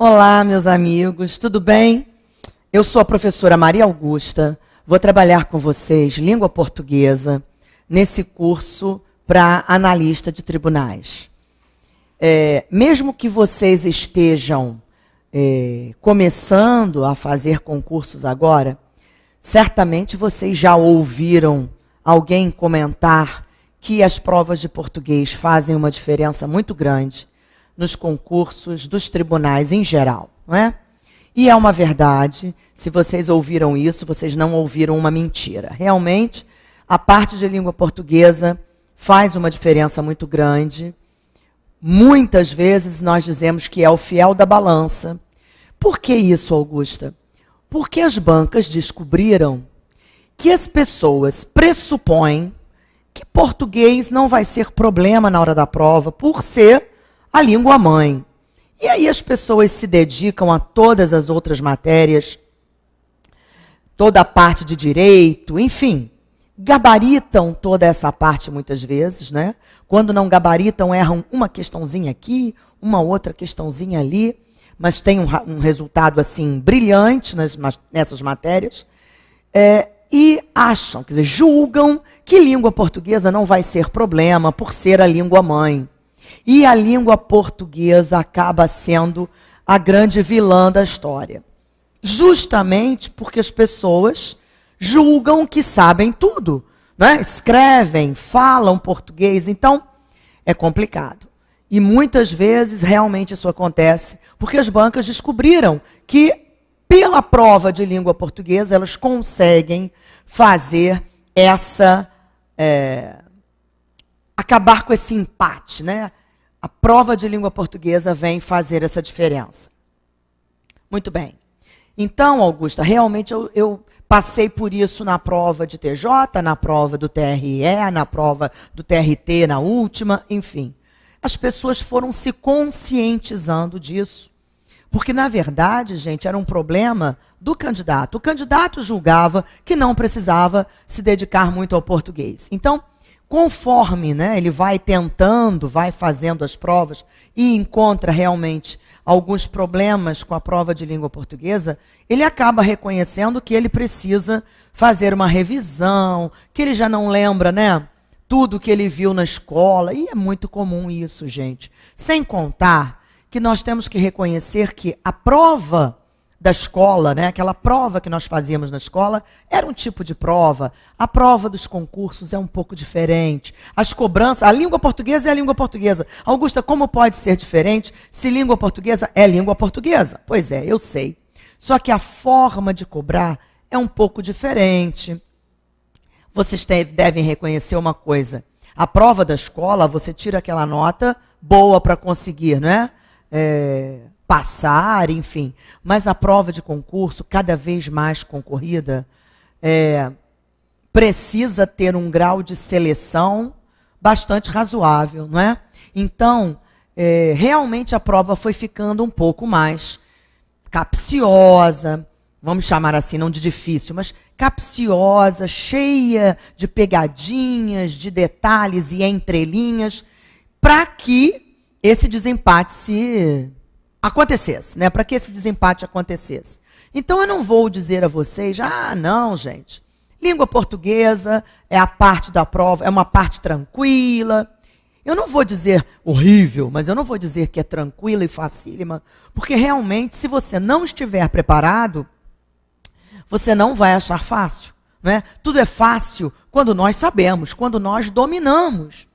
Olá, meus amigos, tudo bem? Eu sou a professora Maria Augusta, vou trabalhar com vocês língua portuguesa nesse curso para analista de tribunais. Mesmo que vocês estejam começando a fazer concursos agora, certamente vocês já ouviram alguém comentar que as provas de português fazem uma diferença muito grande nos concursos dos tribunais em geral, não é? E é uma verdade, se vocês ouviram isso, vocês não ouviram uma mentira. Realmente, a parte de língua portuguesa faz uma diferença muito grande. Muitas vezes nós dizemos que é o fiel da balança. Por que isso, Augusta? Porque as bancas descobriram que as pessoas pressupõem que português não vai ser problema na hora da prova, por ser a língua mãe. E aí as pessoas se dedicam a todas as outras matérias, toda a parte de direito, enfim, gabaritam toda essa parte muitas vezes, né? Quando não gabaritam, erram uma questãozinha aqui, uma outra questãozinha ali, mas tem um resultado assim brilhante nessas matérias, e acham, quer dizer, julgam que língua portuguesa não vai ser problema por ser a língua mãe. E a língua portuguesa acaba sendo a grande vilã da história. Justamente porque as pessoas julgam que sabem tudo, né? Escrevem, falam português, então é complicado. E muitas vezes realmente isso acontece porque as bancas descobriram que pela prova de língua portuguesa elas conseguem fazer acabar com esse empate, né? A prova de língua portuguesa vem fazer essa diferença. Muito bem. Então, Augusta, realmente eu passei por isso na prova de TJ, na prova do TRE, na prova do TRT, na última, enfim. As pessoas foram se conscientizando disso. Porque, na verdade, gente, era um problema do candidato. O candidato julgava que não precisava se dedicar muito ao português. Então, conforme, né, ele vai tentando, vai fazendo as provas e encontra realmente alguns problemas com a prova de língua portuguesa, ele acaba reconhecendo que ele precisa fazer uma revisão, que ele já não lembra, né, tudo que ele viu na escola. E é muito comum isso, gente. Sem contar que nós temos que reconhecer que a prova da escola, né, aquela prova que nós fazíamos na escola, era um tipo de prova. A prova dos concursos é um pouco diferente. As cobranças, a língua portuguesa é a língua portuguesa. Augusta, como pode ser diferente se língua portuguesa é língua portuguesa? Pois é, eu sei. Só que a forma de cobrar é um pouco diferente. Vocês devem reconhecer uma coisa. A prova da escola, você tira aquela nota boa para conseguir, não é? Passar, enfim. Mas a prova de concurso, cada vez mais concorrida, precisa ter um grau de seleção bastante razoável, não é? Então, realmente a prova foi ficando um pouco mais capciosa, vamos chamar assim, não de difícil, mas capciosa, cheia de pegadinhas, de detalhes e entrelinhas, para que esse desempate acontecesse, né? Para que esse desempate acontecesse. Então eu não vou dizer a vocês, não, gente, língua portuguesa é a parte da prova, é uma parte tranquila. Eu não vou dizer horrível, mas eu não vou dizer que é tranquila e facílima, porque realmente, se você não estiver preparado, você não vai achar fácil, né? Tudo é fácil quando nós sabemos, quando nós dominamos.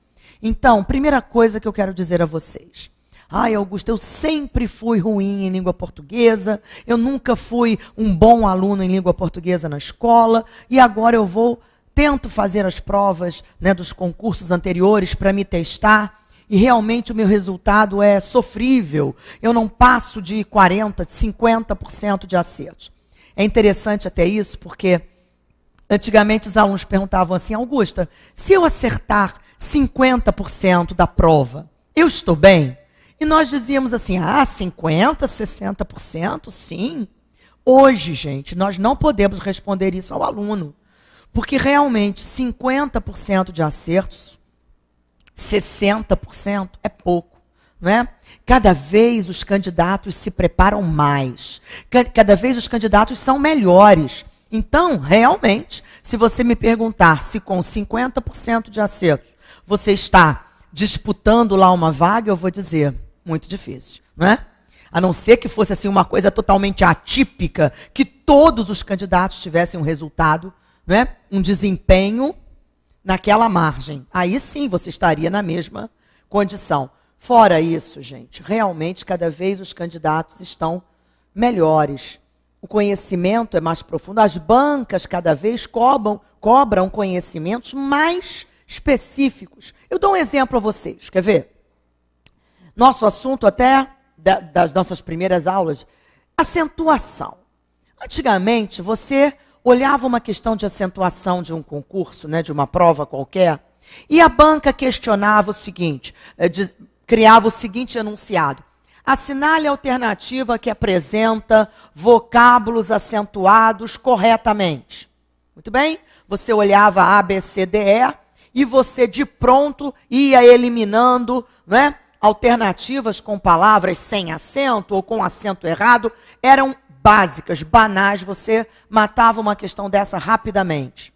Então, primeira coisa que eu quero dizer a vocês. Augusta, eu sempre fui ruim em língua portuguesa, eu nunca fui um bom aluno em língua portuguesa na escola, e agora eu tento fazer as provas, né, dos concursos anteriores para me testar, e realmente o meu resultado é sofrível. Eu não passo de 40%, 50% de acertos. É interessante até isso, porque antigamente os alunos perguntavam assim, Augusta, se eu acertar 50% da prova, eu estou bem? E nós dizíamos assim, 50%, 60%, sim. Hoje, gente, nós não podemos responder isso ao aluno, porque realmente 50% de acertos, 60% é pouco, não é? Cada vez os candidatos se preparam mais. Cada vez os candidatos são melhores. Então, realmente, se você me perguntar se com 50% de acertos você está disputando lá uma vaga, eu vou dizer, muito difícil, não é? A não ser que fosse assim uma coisa totalmente atípica, que todos os candidatos tivessem um resultado, não é? Um desempenho naquela margem. Aí sim você estaria na mesma condição. Fora isso, gente, realmente cada vez os candidatos estão melhores. O conhecimento é mais profundo. As bancas cada vez cobram conhecimentos mais específicos. Eu dou um exemplo a vocês, quer ver? Nosso assunto até das nossas primeiras aulas, acentuação. Antigamente, você olhava uma questão de acentuação de um concurso, né, de uma prova qualquer, e a banca questionava o seguinte, criava o seguinte enunciado: assinale a alternativa que apresenta vocábulos acentuados corretamente. Muito bem? Você olhava A, B, C, D, E e você de pronto ia eliminando, né, alternativas com palavras sem acento ou com acento errado. Eram básicas, banais, você matava uma questão dessa rapidamente.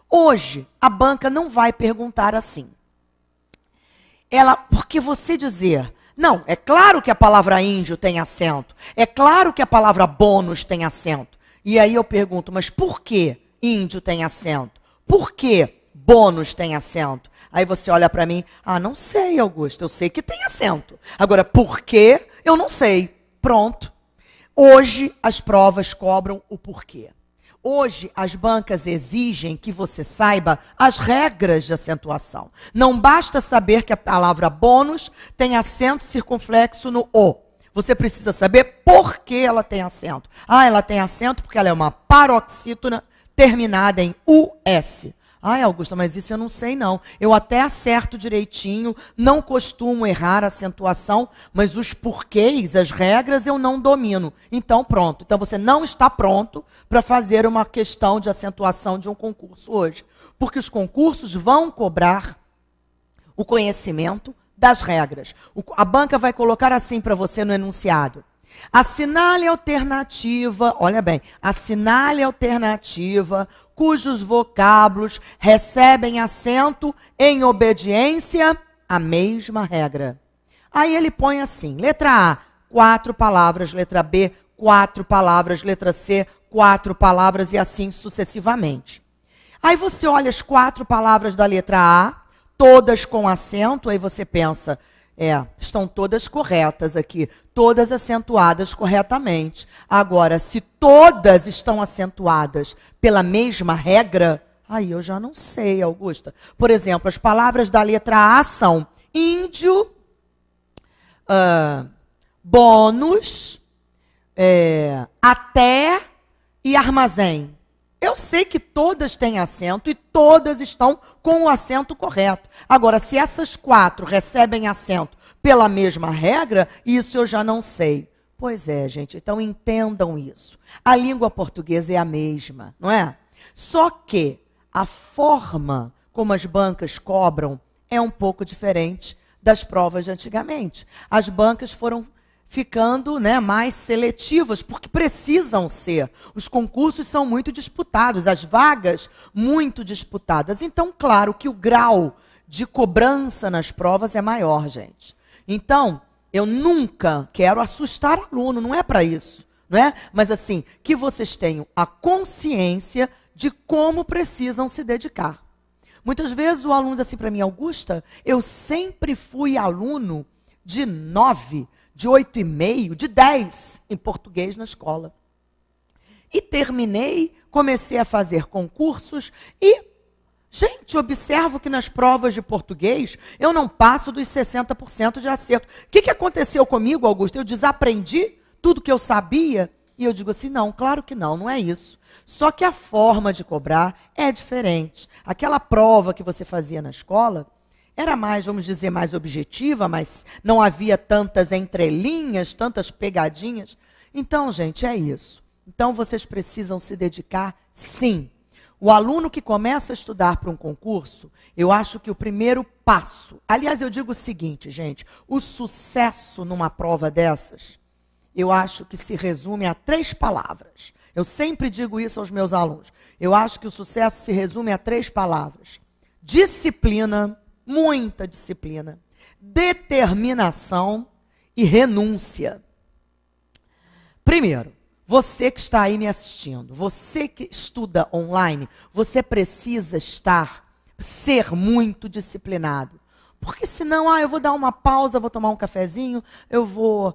Hoje, a banca não vai perguntar assim. Porque você dizer, não, é claro que a palavra índio tem acento, é claro que a palavra bônus tem acento. E aí eu pergunto, mas por que índio tem acento? Por que bônus tem acento? Aí você olha para mim, não sei, Augusto, eu sei que tem acento. Agora, por quê? Eu não sei. Pronto. Hoje, as provas cobram o porquê. Hoje, as bancas exigem que você saiba as regras de acentuação. Não basta saber que a palavra bônus tem acento circunflexo no O. Você precisa saber por que ela tem acento. Ela tem acento porque ela é uma paroxítona terminada em US. Augusta, mas isso eu não sei não. Eu até acerto direitinho, não costumo errar a acentuação, mas os porquês, as regras, eu não domino. Então, pronto. Então, você não está pronto para fazer uma questão de acentuação de um concurso hoje. Porque os concursos vão cobrar o conhecimento das regras. A banca vai colocar assim para você no enunciado: assinale a alternativa, olha bem, assinale a alternativa cujos vocábulos recebem acento em obediência à mesma regra. Aí ele põe assim, letra A, 4 palavras, letra B, 4 palavras, letra C, 4 palavras e assim sucessivamente. Aí você olha as 4 palavras da letra A, todas com acento, aí você pensa, estão todas corretas aqui, todas acentuadas corretamente. Agora, se todas estão acentuadas pela mesma regra, aí eu já não sei, Augusta. Por exemplo, as palavras da letra A são índio, bônus, até e armazém. Eu sei que todas têm acento e todas estão com o acento correto. Agora, se essas 4 recebem acento pela mesma regra, isso eu já não sei. Pois é, gente, então entendam isso. A língua portuguesa é a mesma, não é? Só que a forma como as bancas cobram é um pouco diferente das provas de antigamente. As bancas foram ficando, né, mais seletivas, porque precisam ser. Os concursos são muito disputados, as vagas muito disputadas. Então, claro que o grau de cobrança nas provas é maior, gente. Então, eu nunca quero assustar aluno, não é para isso, não é? Mas assim, que vocês tenham a consciência de como precisam se dedicar. Muitas vezes o aluno diz assim para mim, Augusta, eu sempre fui aluno de 9, de 8,5, de 10 em português na escola. E terminei, comecei a fazer concursos e, gente, observo que nas provas de português eu não passo dos 60% de acerto. O que aconteceu comigo, Augusto? Eu desaprendi tudo que eu sabia? E eu digo assim, não, claro que não, não é isso. Só que a forma de cobrar é diferente. Aquela prova que você fazia na escola era mais, vamos dizer, mais objetiva, mas não havia tantas entrelinhas, tantas pegadinhas. Então, gente, é isso. Então, vocês precisam se dedicar, sim. o aluno que começa a estudar para um concurso, eu acho que o primeiro passo... Aliás, eu digo o seguinte, gente, o sucesso numa prova dessas, eu acho que se resume a 3 palavras. Eu sempre digo isso aos meus alunos. Eu acho que o sucesso se resume a 3 palavras. Disciplina, muita disciplina, determinação e renúncia. Primeiro, você que está aí me assistindo, você que estuda online, você precisa ser muito disciplinado. Porque senão, eu vou dar uma pausa, vou tomar um cafezinho, eu vou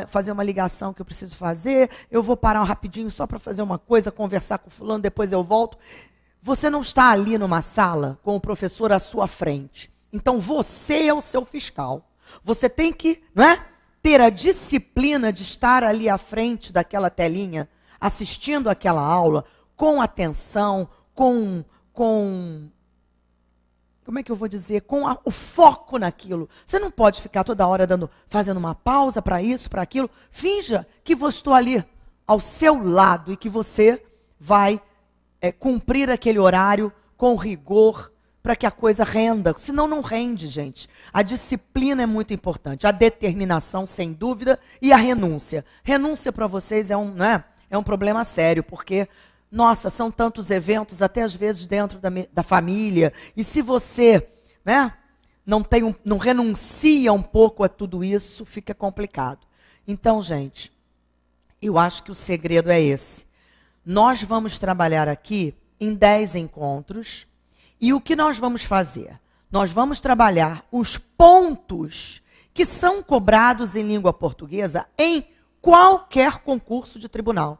fazer uma ligação que eu preciso fazer, eu vou parar rapidinho só para fazer uma coisa, conversar com o fulano, depois eu volto. Você não está ali numa sala com o professor à sua frente. Então você é o seu fiscal. Você tem que, ter a disciplina de estar ali à frente daquela telinha, assistindo aquela aula, com atenção, com como é que eu vou dizer, o foco naquilo. Você não pode ficar toda hora fazendo uma pausa para isso, para aquilo. Finja que eu estou ali ao seu lado e que você vai cumprir aquele horário com rigor para que a coisa renda. Senão não rende, gente. A disciplina é muito importante, a determinação, sem dúvida, e a renúncia. Renúncia para vocês é um problema sério, porque... Nossa, são tantos eventos, até às vezes dentro da família. E se você não renuncia um pouco a tudo isso, fica complicado. Então, gente, eu acho que o segredo é esse. Nós vamos trabalhar aqui em 10 encontros. E o que nós vamos fazer? Nós vamos trabalhar os pontos que são cobrados em língua portuguesa em qualquer concurso de tribunal.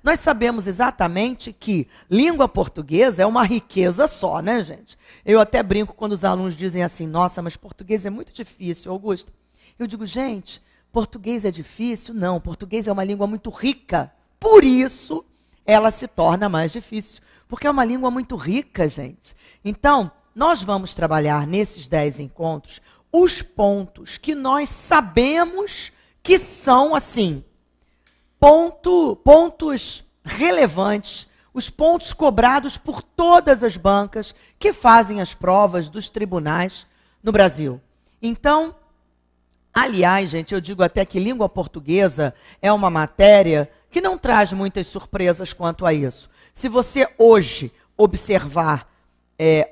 Nós sabemos exatamente que língua portuguesa é uma riqueza só, né, gente? Eu até brinco quando os alunos dizem assim, nossa, mas português é muito difícil, Augusto. Eu digo, gente, português é difícil? Não, português é uma língua muito rica. Por isso, ela se torna mais difícil. Porque é uma língua muito rica, gente. Então, nós vamos trabalhar nesses 10 encontros os pontos que nós sabemos que são, assim... pontos relevantes, os pontos cobrados por todas as bancas que fazem as provas dos tribunais no Brasil. Então, aliás, gente, eu digo até que língua portuguesa é uma matéria que não traz muitas surpresas quanto a isso. Se você hoje observar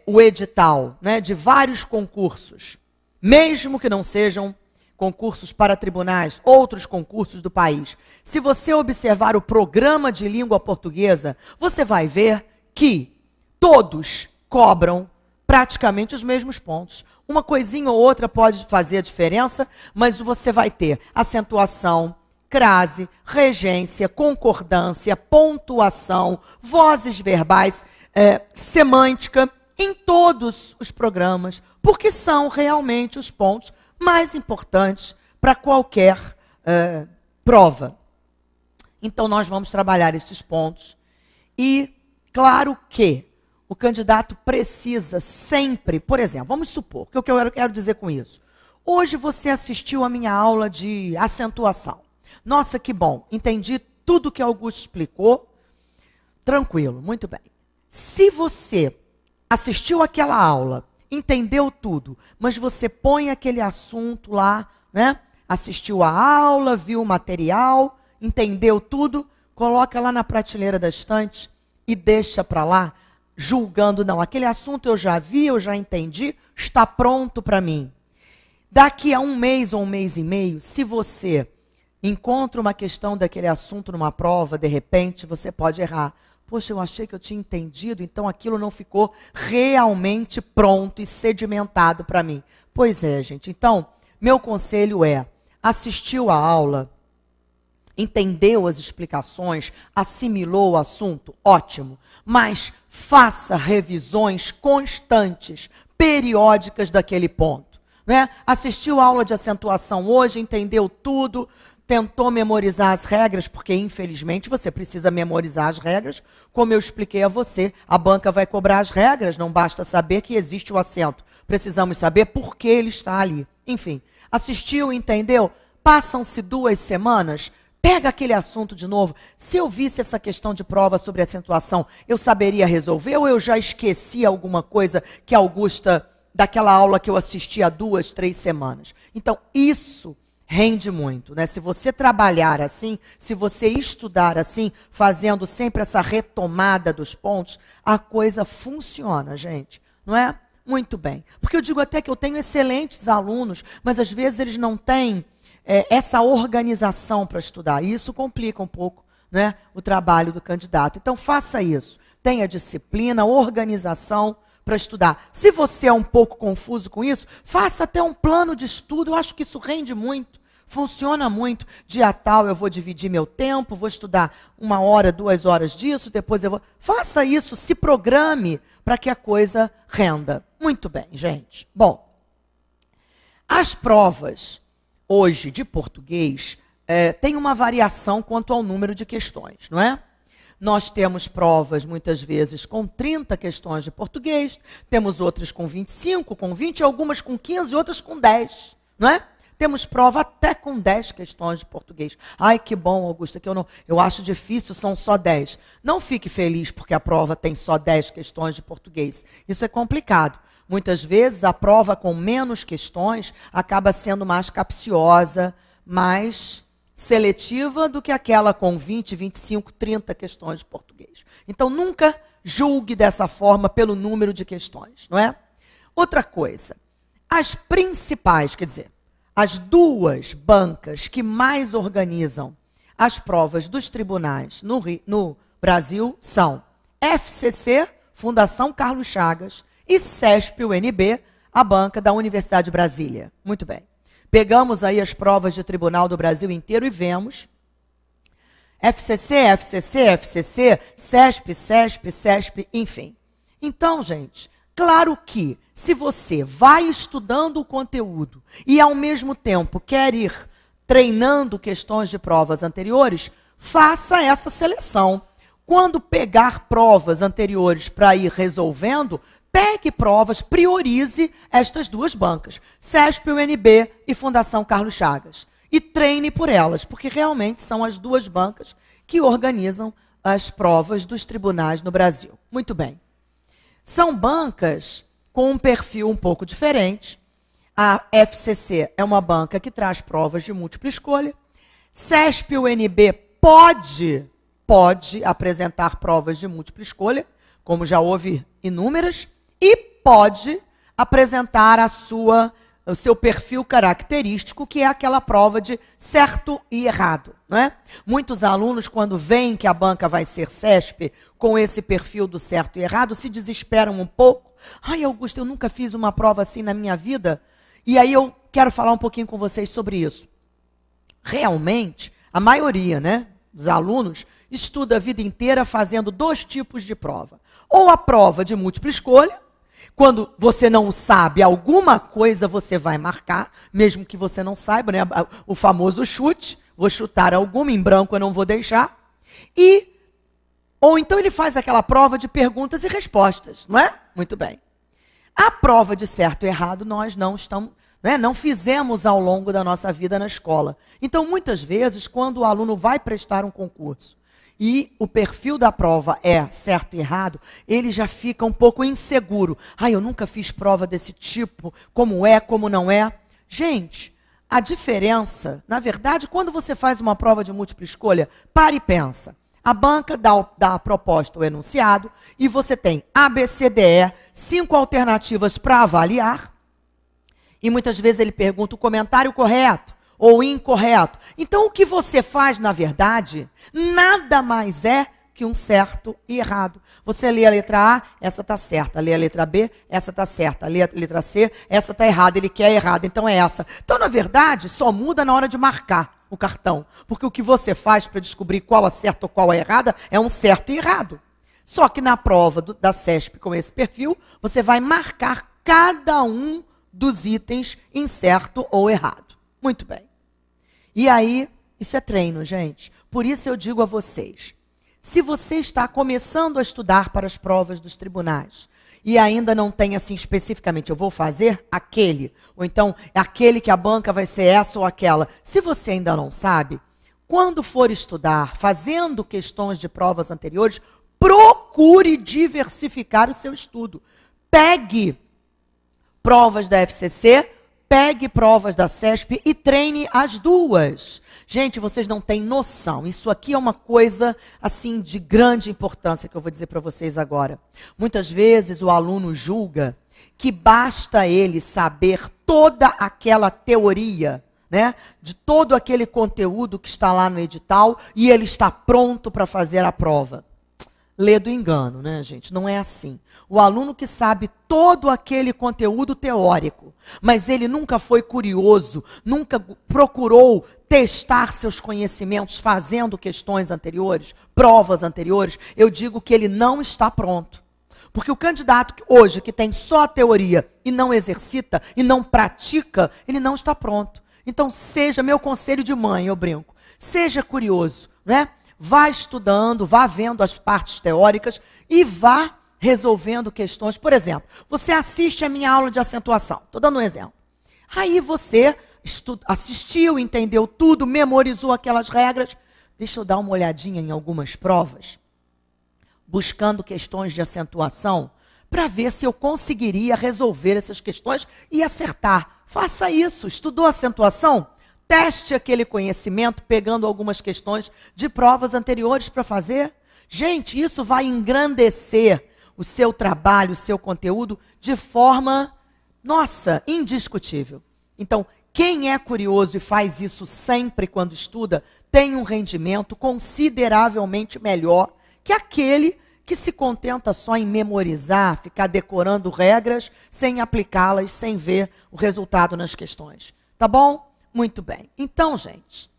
o edital de vários concursos, mesmo que não sejam concursos para tribunais, outros concursos do país. Se você observar o programa de língua portuguesa, você vai ver que todos cobram praticamente os mesmos pontos. Uma coisinha ou outra pode fazer a diferença, mas você vai ter acentuação, crase, regência, concordância, pontuação, vozes verbais, semântica, em todos os programas, porque são realmente os pontos mais importantes para qualquer prova. Então, nós vamos trabalhar esses pontos. E, claro que o candidato precisa sempre, por exemplo, vamos supor, o que eu quero dizer com isso? Hoje você assistiu a minha aula de acentuação. Nossa, que bom, entendi tudo que Augusto explicou. Tranquilo, muito bem. Se você assistiu aquela aula, entendeu tudo, mas você põe aquele assunto lá, assistiu a aula, viu o material, entendeu tudo, coloca lá na prateleira da estante e deixa para lá, julgando, não, aquele assunto eu já vi, eu já entendi, está pronto para mim. Daqui a 1 mês ou 1 mês e meio, se você encontra uma questão daquele assunto numa prova, de repente, você pode errar. Poxa, eu achei que eu tinha entendido, então aquilo não ficou realmente pronto e sedimentado para mim. Pois é, gente. Então, meu conselho é, assistiu a aula, entendeu as explicações, assimilou o assunto? Ótimo. Mas faça revisões constantes, periódicas daquele ponto. Assistiu a aula de acentuação hoje, entendeu tudo, tentou memorizar as regras, porque infelizmente você precisa memorizar as regras, como eu expliquei a você, a banca vai cobrar as regras, não basta saber que existe o acento, precisamos saber por que ele está ali. Enfim, assistiu, entendeu? Passam-se 2 semanas, Pega aquele assunto de novo. Se eu visse essa questão de prova sobre acentuação, eu saberia resolver ou eu já esqueci alguma coisa que a Augusta, daquela aula que eu assisti há 2, 3 semanas? Então, isso rende muito, né? Se você trabalhar assim, se você estudar assim, fazendo sempre essa retomada dos pontos, a coisa funciona, gente. Não é? Muito bem. Porque eu digo até que eu tenho excelentes alunos, mas às vezes eles não têm essa organização para estudar. E isso complica um pouco, né, o trabalho do candidato. Então, faça isso. Tenha disciplina, organização para estudar. Se você é um pouco confuso com isso, faça até um plano de estudo. Eu acho que isso rende muito. Funciona muito. Dia tal eu vou dividir meu tempo, vou estudar 1 hora, 2 horas disso, depois eu vou... Faça isso, se programe para que a coisa renda. Muito bem, gente. Bom, as provas hoje de português tem uma variação quanto ao número de questões, não é? Nós temos provas, muitas vezes, com 30 questões de português, temos outras com 25, com 20, algumas com 15 e outras com 10, não é? Temos prova até com 10 questões de português. Ai, que bom, Augusta, que eu acho difícil, são só 10. Não fique feliz porque a prova tem só 10 questões de português. Isso é complicado. Muitas vezes a prova com menos questões acaba sendo mais capciosa, mais seletiva do que aquela com 20, 25, 30 questões de português. Então nunca julgue dessa forma pelo número de questões, não é? Outra coisa, as principais, quer dizer, as 2 bancas que mais organizam as provas dos tribunais no Brasil são FCC, Fundação Carlos Chagas, e CESP-UNB, a banca da Universidade de Brasília. Muito bem. Pegamos aí as provas de tribunal do Brasil inteiro e vemos FCC, CESP, CESP, enfim. Então, gente, claro que se você vai estudando o conteúdo e ao mesmo tempo quer ir treinando questões de provas anteriores, faça essa seleção. Quando pegar provas anteriores para ir resolvendo, pegue provas, priorize estas 2 bancas, CESP-UNB e Fundação Carlos Chagas. E treine por elas, porque realmente são as 2 bancas que organizam as provas dos tribunais no Brasil. Muito bem. São bancas com um perfil um pouco diferente. A FCC é uma banca que traz provas de múltipla escolha. CESP-UNB pode apresentar provas de múltipla escolha, como já houve inúmeras, e pode apresentar o seu perfil característico, que é aquela prova de certo e errado, não é? Muitos alunos, quando veem que a banca vai ser CESP, com esse perfil do certo e errado, se desesperam um pouco. Ai, Augusto, eu nunca fiz uma prova assim na minha vida. E aí eu quero falar um pouquinho com vocês sobre isso. Realmente, a maioria, né, dos alunos estuda a vida inteira fazendo 2 tipos de prova. Ou a prova de múltipla escolha, quando você não sabe alguma coisa, você vai marcar, mesmo que você não saiba, né? O famoso chute, vou chutar alguma, em branco eu não vou deixar. Ou então ele faz aquela prova de perguntas e respostas, não é? Muito bem. A prova de certo e errado nós não fizemos ao longo da nossa vida na escola. Então, muitas vezes, quando o aluno vai prestar um concurso, e o perfil da prova é certo e errado, ele já fica um pouco inseguro. Eu nunca fiz prova desse tipo, como é, como não é. Gente, a diferença, na verdade, quando você faz uma prova de múltipla escolha, para e pensa. A banca dá a proposta, o enunciado, e você tem A, B, C, D, E, 5 alternativas para avaliar, e muitas vezes ele pergunta o comentário correto ou incorreto. Então, o que você faz, na verdade, nada mais é que um certo e errado. Você lê a letra A, essa está certa. Lê a letra B, essa está certa. Lê a letra C, essa está errada. Ele quer errada, então é essa. Então, na verdade, só muda na hora de marcar o cartão. Porque o que você faz para descobrir qual é certa ou qual é errada é um certo e errado. Só que na prova da CESP com esse perfil, você vai marcar cada um dos itens em certo ou errado. Muito bem. E aí, isso é treino, gente. Por isso eu digo a vocês, se você está começando a estudar para as provas dos tribunais e ainda não tem assim especificamente, eu vou fazer aquele, ou então aquele que a banca vai ser essa ou aquela. Se você ainda não sabe, quando for estudar, fazendo questões de provas anteriores, procure diversificar o seu estudo. Pegue provas da FCC, pegue provas da CESP e treine as duas. Gente, vocês não têm noção. Isso aqui é uma coisa, assim, de grande importância que eu vou dizer para vocês agora. Muitas vezes o aluno julga que basta ele saber toda aquela teoria, né, de todo aquele conteúdo que está lá no edital e ele está pronto para fazer a prova. Lê do engano, né, gente? Não é assim. O aluno que sabe todo aquele conteúdo teórico, mas ele nunca foi curioso, nunca procurou testar seus conhecimentos fazendo questões anteriores, provas anteriores, eu digo que ele não está pronto. Porque o candidato hoje que tem só a teoria e não exercita e não pratica, ele não está pronto. Então, seja meu conselho de mãe, eu brinco, seja curioso, né? Vá estudando, vá vendo as partes teóricas e vá resolvendo questões. Por exemplo, você assiste a minha aula de acentuação. Estou dando um exemplo. Aí você assistiu, entendeu tudo, memorizou aquelas regras. Deixa eu dar uma olhadinha em algumas provas, buscando questões de acentuação, para ver se eu conseguiria resolver essas questões e acertar. Faça isso. Estudou acentuação? Teste aquele conhecimento pegando algumas questões de provas anteriores para fazer. Gente, isso vai engrandecer o seu trabalho, o seu conteúdo de forma, nossa, indiscutível. Então, quem é curioso e faz isso sempre quando estuda, tem um rendimento consideravelmente melhor que aquele que se contenta só em memorizar, ficar decorando regras, sem aplicá-las, sem ver o resultado nas questões. Tá bom? Muito bem. Então, gente,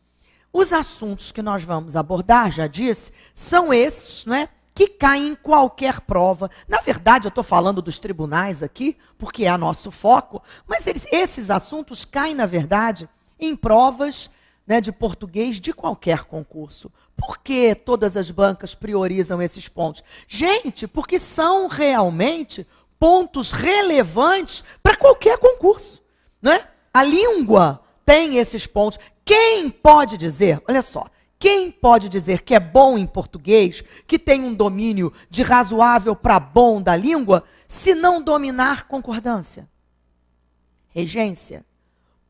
os assuntos que nós vamos abordar, já disse, são esses, não é? Que caem em qualquer prova. Na verdade, eu estou falando dos tribunais aqui, porque é nosso foco, mas esses assuntos caem, na verdade, em provas, né, de português de qualquer concurso. Por que todas as bancas priorizam esses pontos? Gente, porque são realmente pontos relevantes para qualquer concurso, não é? A língua tem esses pontos. Quem pode dizer, olha só, quem pode dizer que é bom em português, que tem um domínio de razoável para bom da língua, se não dominar concordância, regência,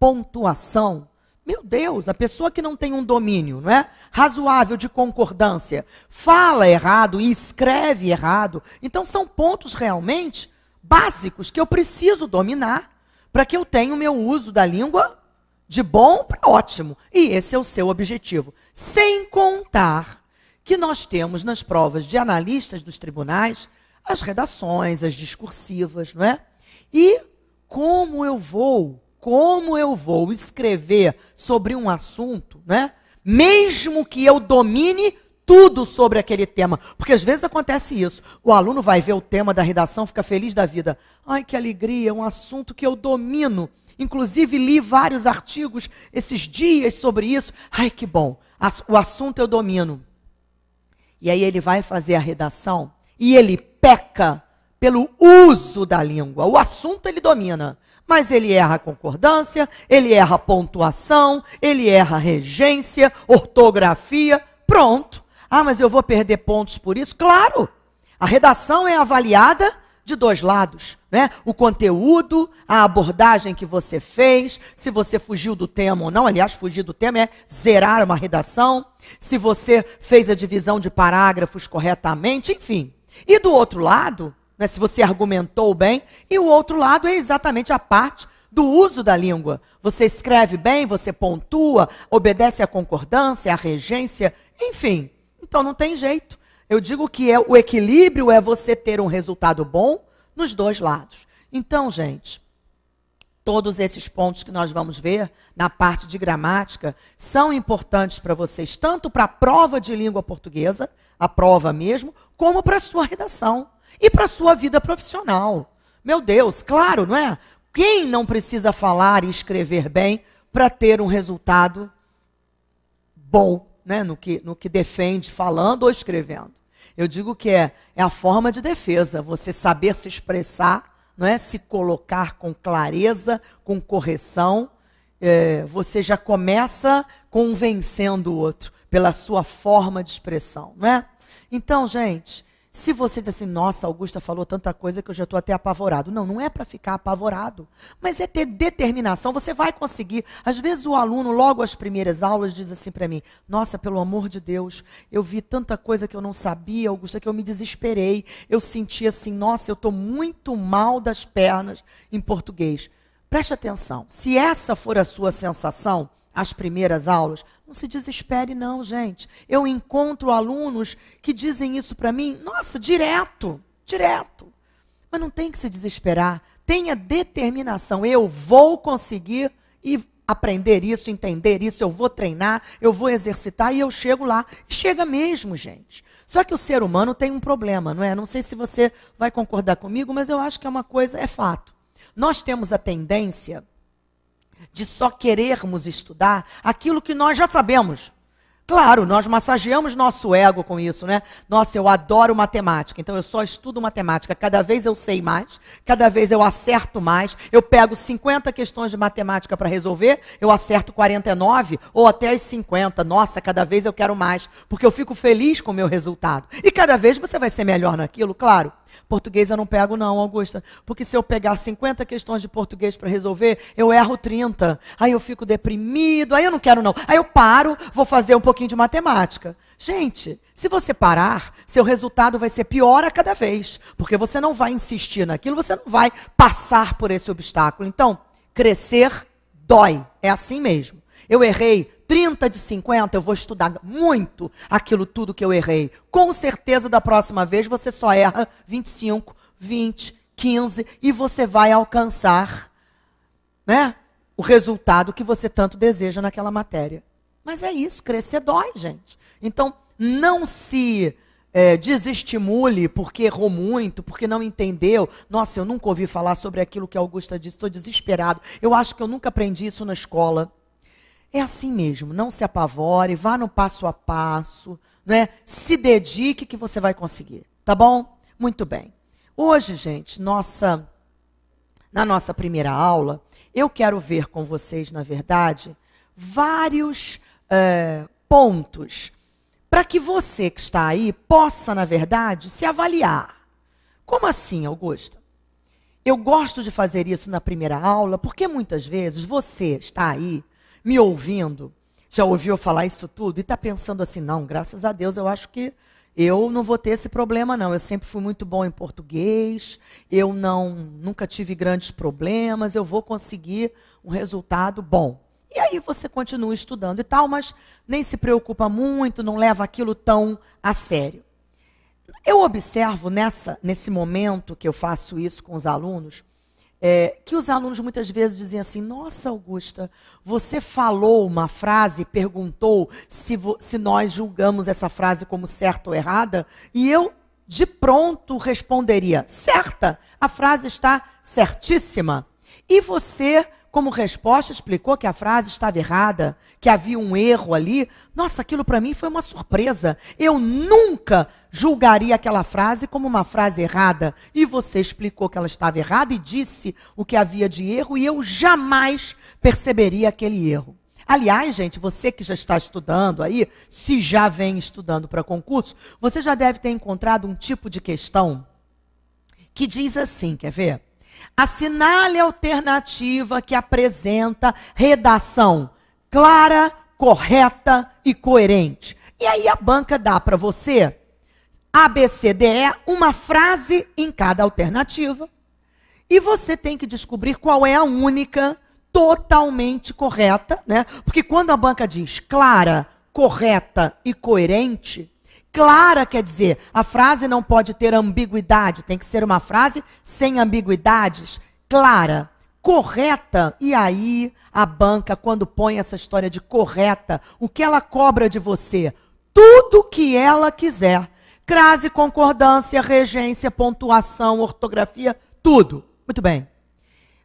pontuação? Meu Deus, a pessoa que não tem um domínio, não é, razoável de concordância, fala errado e escreve errado. Então são pontos realmente básicos que eu preciso dominar para que eu tenha o meu uso da língua de bom para ótimo. E esse é o seu objetivo. Sem contar que nós temos nas provas de analistas dos tribunais as redações, as discursivas, não é? E como eu vou escrever sobre um assunto, né? Mesmo que eu domine tudo sobre aquele tema. Porque às vezes acontece isso. O aluno vai ver o tema da redação, fica feliz da vida. Ai, que alegria, um assunto que eu domino. Inclusive, li vários artigos esses dias sobre isso. Ai, que bom, o assunto eu domino. E aí ele vai fazer a redação e ele peca pelo uso da língua. O assunto ele domina, mas ele erra a concordância, ele erra a pontuação, ele erra a regência, ortografia, pronto. Ah, mas eu vou perder pontos por isso? Claro! A redação é avaliada de dois lados, né? O conteúdo, a abordagem que você fez, se você fugiu do tema ou não. Aliás, fugir do tema é zerar uma redação. Se você fez a divisão de parágrafos corretamente, enfim. E do outro lado, né, se você argumentou bem, e o outro lado é exatamente a parte do uso da língua. Você escreve bem, você pontua, obedece à concordância, à regência, enfim. Então não tem jeito. Eu digo que o equilíbrio é você ter um resultado bom nos dois lados. Então, gente, todos esses pontos que nós vamos ver na parte de gramática são importantes para vocês, tanto para a prova de língua portuguesa, a prova mesmo, como para a sua redação e para a sua vida profissional. Meu Deus, claro, não é? Quem não precisa falar e escrever bem para ter um resultado bom, né, no que defende falando ou escrevendo? Eu digo que é a forma de defesa, você saber se expressar, não é? Se colocar com clareza, com correção. Você já começa convencendo o outro pela sua forma de expressão, não é? Então, gente, se você diz assim, nossa, Augusta falou tanta coisa que eu já estou até apavorado. Não, não é para ficar apavorado, mas é ter determinação, você vai conseguir. Às vezes o aluno, logo às primeiras aulas, diz assim para mim, nossa, pelo amor de Deus, eu vi tanta coisa que eu não sabia, Augusta, que eu me desesperei. Eu senti assim, nossa, eu estou muito mal das pernas em português. Preste atenção, se essa for a sua sensação, as primeiras aulas, não se desespere não, gente. Eu encontro alunos que dizem isso para mim, nossa, direto. Mas não tem que se desesperar, tenha determinação. Eu vou conseguir e aprender isso, entender isso, eu vou treinar, eu vou exercitar e eu chego lá. Chega mesmo, gente. Só que o ser humano tem um problema, não é? Não sei se você vai concordar comigo, mas eu acho que é uma coisa, é fato. Nós temos a tendência de só querermos estudar aquilo que nós já sabemos. Claro, nós massageamos nosso ego com isso, né? Nossa, eu adoro matemática, então eu só estudo matemática. Cada vez eu sei mais, cada vez eu acerto mais. Eu pego 50 questões de matemática para resolver, eu acerto 49 ou até as 50. Nossa, cada vez eu quero mais, porque eu fico feliz com o meu resultado. E cada vez você vai ser melhor naquilo, claro. Português eu não pego não, Augusta, porque se eu pegar 50 questões de português para resolver, eu erro 30, aí eu fico deprimido, aí eu não quero não. Aí eu paro, vou fazer um pouquinho de matemática. Gente, se você parar, seu resultado vai ser pior a cada vez, porque você não vai insistir naquilo, você não vai passar por esse obstáculo. Então, crescer dói, é assim mesmo. Eu errei 30 de 50, eu vou estudar muito aquilo tudo que eu errei. Com certeza, da próxima vez, você só erra 25, 20, 15 e você vai alcançar, né, o resultado que você tanto deseja naquela matéria. Mas é isso, crescer dói, gente. Então, não se desestimule porque errou muito, porque não entendeu. Nossa, eu nunca ouvi falar sobre aquilo que a Augusta disse, estou desesperado. Eu acho que eu nunca aprendi isso na escola. É assim mesmo, não se apavore, vá no passo a passo, né? Se dedique que você vai conseguir, tá bom? Muito bem. Hoje, gente, na nossa primeira aula, eu quero ver com vocês, na verdade, vários pontos para que você que está aí possa, na verdade, se avaliar. Como assim, Augusta? Eu gosto de fazer isso na primeira aula porque muitas vezes você está aí me ouvindo, já ouviu falar isso tudo e está pensando assim, não, graças a Deus, eu acho que eu não vou ter esse problema não, eu sempre fui muito bom em português, eu nunca tive grandes problemas, eu vou conseguir um resultado bom. E aí você continua estudando e tal, mas nem se preocupa muito, não leva aquilo tão a sério. Eu observo nesse momento que eu faço isso com os alunos, que os alunos muitas vezes dizem assim, nossa, Augusta, você falou uma frase, perguntou se nós julgamos essa frase como certa ou errada, e eu, de pronto, responderia, certa, a frase está certíssima. E você, como resposta, explicou que a frase estava errada, que havia um erro ali. Nossa, aquilo para mim foi uma surpresa. Eu nunca julgaria aquela frase como uma frase errada. E você explicou que ela estava errada e disse o que havia de erro e eu jamais perceberia aquele erro. Aliás, gente, você que já está estudando aí, se já vem estudando para concurso, você já deve ter encontrado um tipo de questão que diz assim, quer ver? Assinale a alternativa que apresenta redação clara, correta e coerente. E aí a banca dá para você, ABCDE, uma frase em cada alternativa. E você tem que descobrir qual é a única totalmente correta, né? Porque quando a banca diz clara, correta e coerente, clara quer dizer, a frase não pode ter ambiguidade, tem que ser uma frase sem ambiguidades, clara, correta, e aí a banca, quando põe essa história de correta, o que ela cobra de você? Tudo que ela quiser. Crase, concordância, regência, pontuação, ortografia, tudo. Muito bem.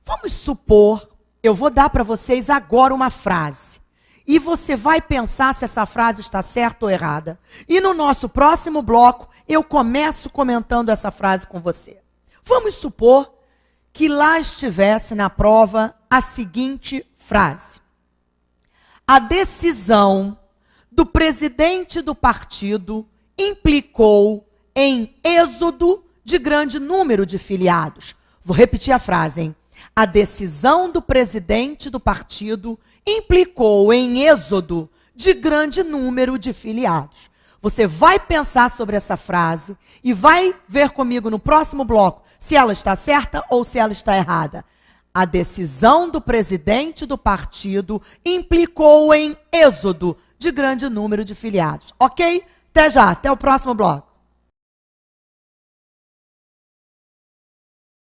Vamos supor, eu vou dar para vocês agora uma frase. E você vai pensar se essa frase está certa ou errada. E no nosso próximo bloco, eu começo comentando essa frase com você. Vamos supor que lá estivesse na prova a seguinte frase. A decisão do presidente do partido implicou em êxodo de grande número de filiados. Vou repetir a frase, hein? A decisão do presidente do partido implicou em êxodo de grande número de filiados. Você vai pensar sobre essa frase e vai ver comigo no próximo bloco se ela está certa ou se ela está errada. A decisão do presidente do partido implicou em êxodo de grande número de filiados. Ok? Até já, até o próximo bloco.